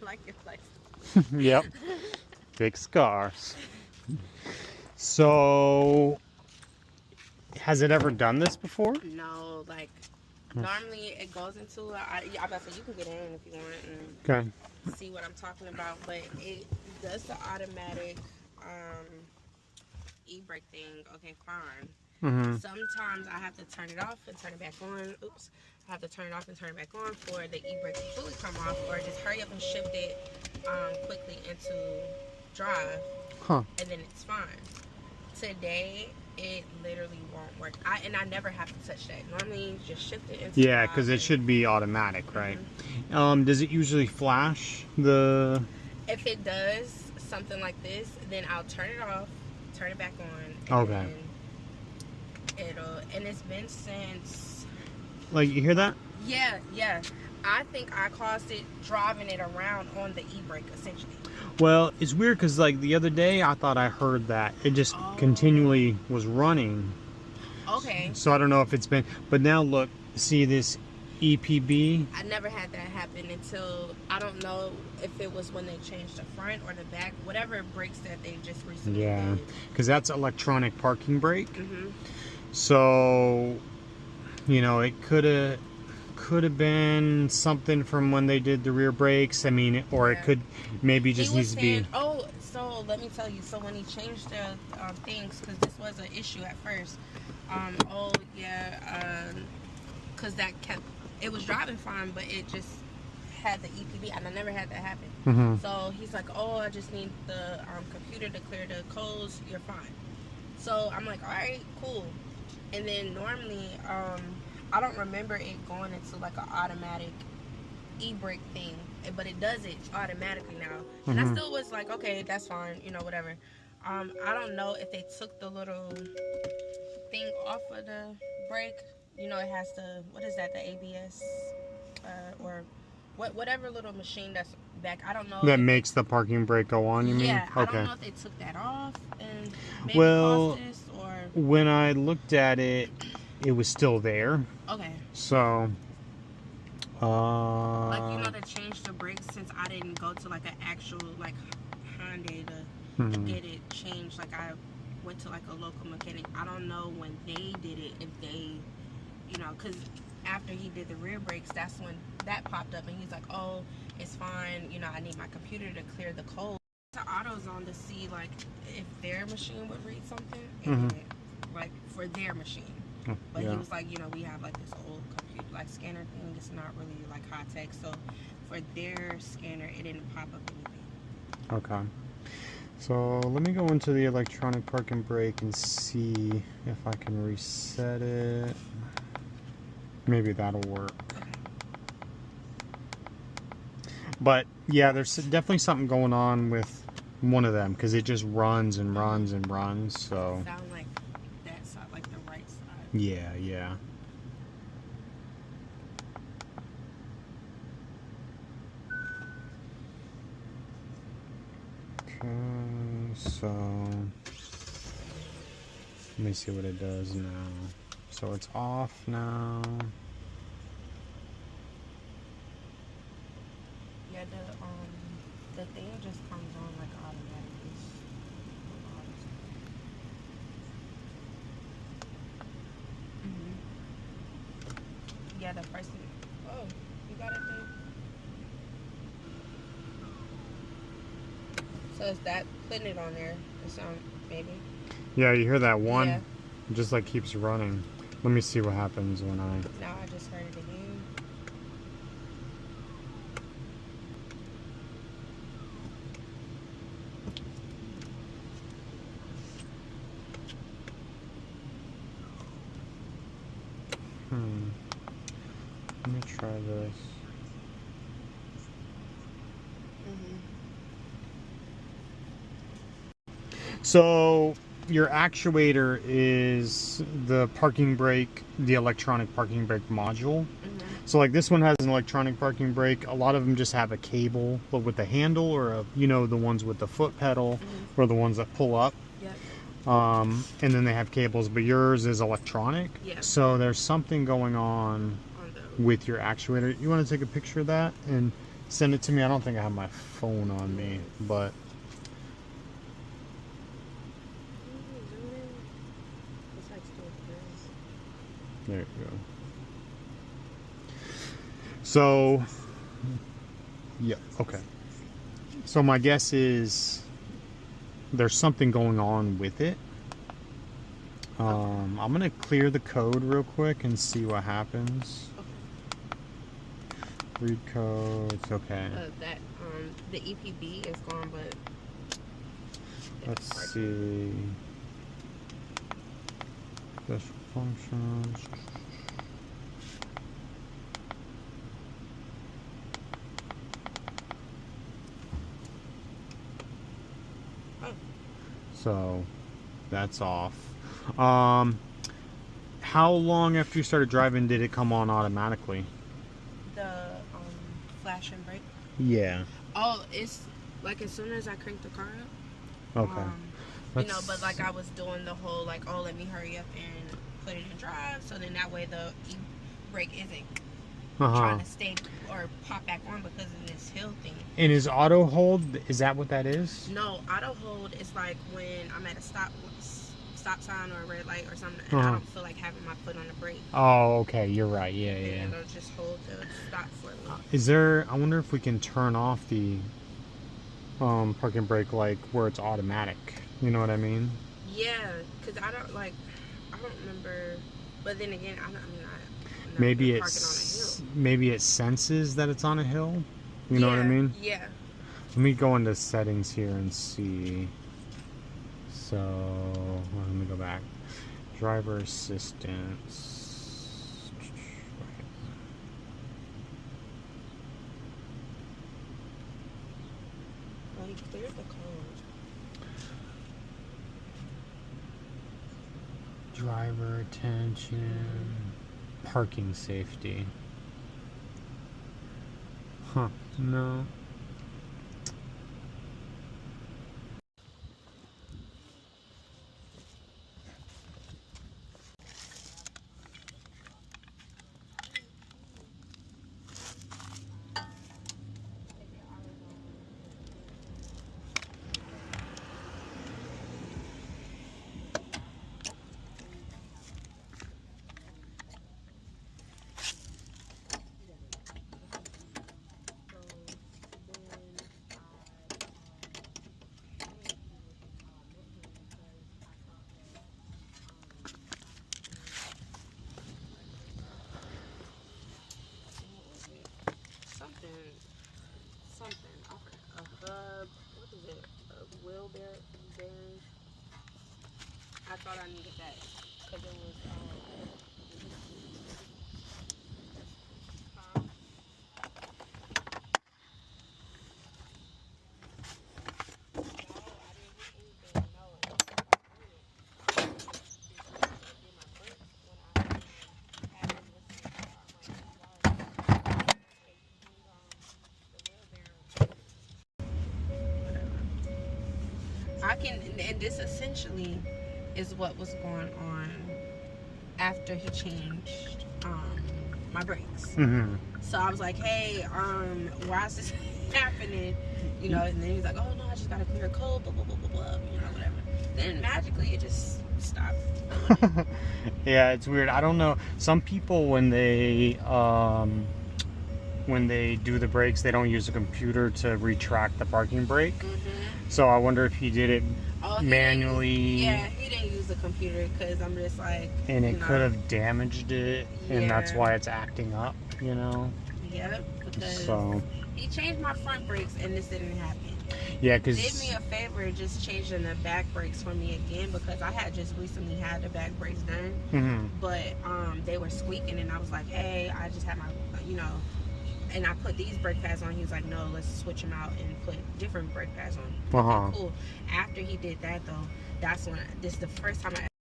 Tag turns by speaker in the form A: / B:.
A: like your place.
B: Yep. Big scars. So, has it ever done this before?
A: No, like normally it goes into. I about to say you can get in if you want and
B: Okay.
A: see what I'm talking about, but it does the automatic e-brake thing. Okay, fine.
B: Mm-hmm.
A: Sometimes I have to turn it off and turn it back on. Oops. I have to turn it off and turn it back on for the e-brake to fully come off, or just hurry up and shift it quickly into drive,
B: Huh.
A: and then it's fine. Today, it literally won't work. I never have to touch that. Normally, just shift it into
B: Yeah,
A: drive.
B: because it should be automatic, right?
A: Mm-hmm.
B: Does it usually flash the...
A: If it does something like this, then I'll turn it off, turn it back on, and
B: Okay.
A: then and it's been since...
B: Like, you hear that?
A: Yeah. I think I caused it driving it around on the e-brake, essentially.
B: Well, it's weird because, like, the other day I thought I heard that. It just continually was running.
A: Okay.
B: So I don't know if it's been... But now, look, see this EPB?
A: I never had that happen until... I don't know if it was when they changed the front or the back. Whatever brakes that they just recently
B: Yeah,
A: did.
B: because that's electronic parking brake.
A: Mm-hmm.
B: So, you know, it could have been something from when they did the rear brakes. I mean, or it could maybe just needs to be...
A: Oh, so let me tell you. So when he changed the things, because this was an issue at first. Because that kept... It was driving fine, but it just had the EPB, and I never had that happen.
B: Mm-hmm.
A: So he's like, oh, I just need the computer to clear the codes. You're fine. So I'm like, all right, cool. And then normally, I don't remember it going into like an automatic e-brake thing, but it does it automatically now. And I still was like, okay, that's fine, you know, whatever. I don't know if they took the little thing off of the brake. You know, it has the, what is that, the ABS, or whatever little machine that's back. I don't know.
B: That makes the parking brake go on, you mean?
A: Yeah,
B: Okay.
A: I don't know if they took that off and maybe
B: Well,
A: caused this, or...
B: when I looked at it, it was still there.
A: Okay.
B: So,
A: like, you know, to change the brakes, since I didn't go to like an actual like Hyundai to get it changed. Like, I went to like a local mechanic. I don't know when they did it, if they, you know, because after he did the rear brakes, that's when that popped up, and he's like, oh, it's fine, you know, I need my computer to clear the code to AutoZone to see like if their machine would read something, and like for their machine. But he was like, you know, we have like this old computer like scanner thing. It's not really like high tech, so for their scanner, it didn't pop up anything.
B: Okay. So let me go into the electronic parking brake and see if I can reset it. Maybe that'll work. But yeah, there's definitely something going on with one of them because it just runs and runs and runs. So
A: Sound like that side, like the right side.
B: yeah, yeah. Okay, so let me see what it does now. So it's off now.
A: Yeah, the thing just comes on like automatically. Yeah, the first thing. Oh, you got it there. So is that putting it on there? The sound, maybe.
B: Yeah, you hear that one?
A: Yeah.
B: It just like keeps running. Let me see what happens when I...
A: Now I just heard it again.
B: Let me try this. So your actuator is the parking brake, the electronic parking brake module. So like this one has an electronic parking brake. A lot of them just have a cable, but with the handle, or a, you know, the ones with the foot pedal, or the ones that pull up.
A: Yep.
B: And then they have cables, but yours is electronic.
A: Yeah.
B: So there's something going on with your actuator. You want to take a picture of that and Send it to me. I don't think I have my phone on me, but there you go. So, yeah, okay. So my guess is there's something going on with it. I'm gonna clear the code real quick and see what happens. Read codes, okay.
A: The EPB is gone, but
B: let's see. Special functions.
A: Oh.
B: So that's off. How long after you started driving did it come on automatically?
A: The flash and brake.
B: Yeah.
A: Oh, it's like as soon as I cranked the car up.
B: Okay.
A: You know, but like I was doing the whole like, oh, let me hurry up and put it in drive, so then that way the brake isn't trying to stay or pop back on because of this hill thing.
B: And is auto hold, is that what that is?
A: No, auto hold is like when I'm at a stop sign or a red light or something, and I don't feel like having my foot on the brake.
B: Oh, okay, you're right. Yeah.
A: It'll just hold the stop for me.
B: Is there? I wonder if we can turn off the parking brake like where it's automatic. You know what I mean?
A: Yeah, because I don't remember. But then again,
B: maybe it senses that it's on a hill. You know what I mean?
A: Yeah.
B: Let me go into settings here and see. So let me go back. Driver assistance.
A: Well, he cleared the code.
B: Driver attention. Parking safety. Huh. No.
A: Something. A hub. What is it? A wheel bearing. I thought I needed that because it was. And this essentially is what was going on after he changed my brakes. So I was like, hey, why is this happening? You know, and then he's like, oh no, I just got a clear code, blah blah blah blah blah, you know, whatever. Then magically it just stopped doing it.
B: Yeah, it's weird. I don't know. Some people when they do the brakes, they don't use a computer to retract the parking brake. So I wonder if he did it manually.
A: He didn't use the computer because I'm just like.
B: And it could have damaged it, and that's why it's acting up, you know?
A: Yeah, because he changed my front brakes and this didn't happen.
B: Yeah, because.
A: Did me a favor just changing the back brakes for me again because I had just recently had the back brakes done. But they were squeaking and I was like, hey, I just had my, you know. And I put these brake pads on. He was like, no, let's switch them out and put different brake pads on. Okay, cool. After he did that, though, that's when this is the first time I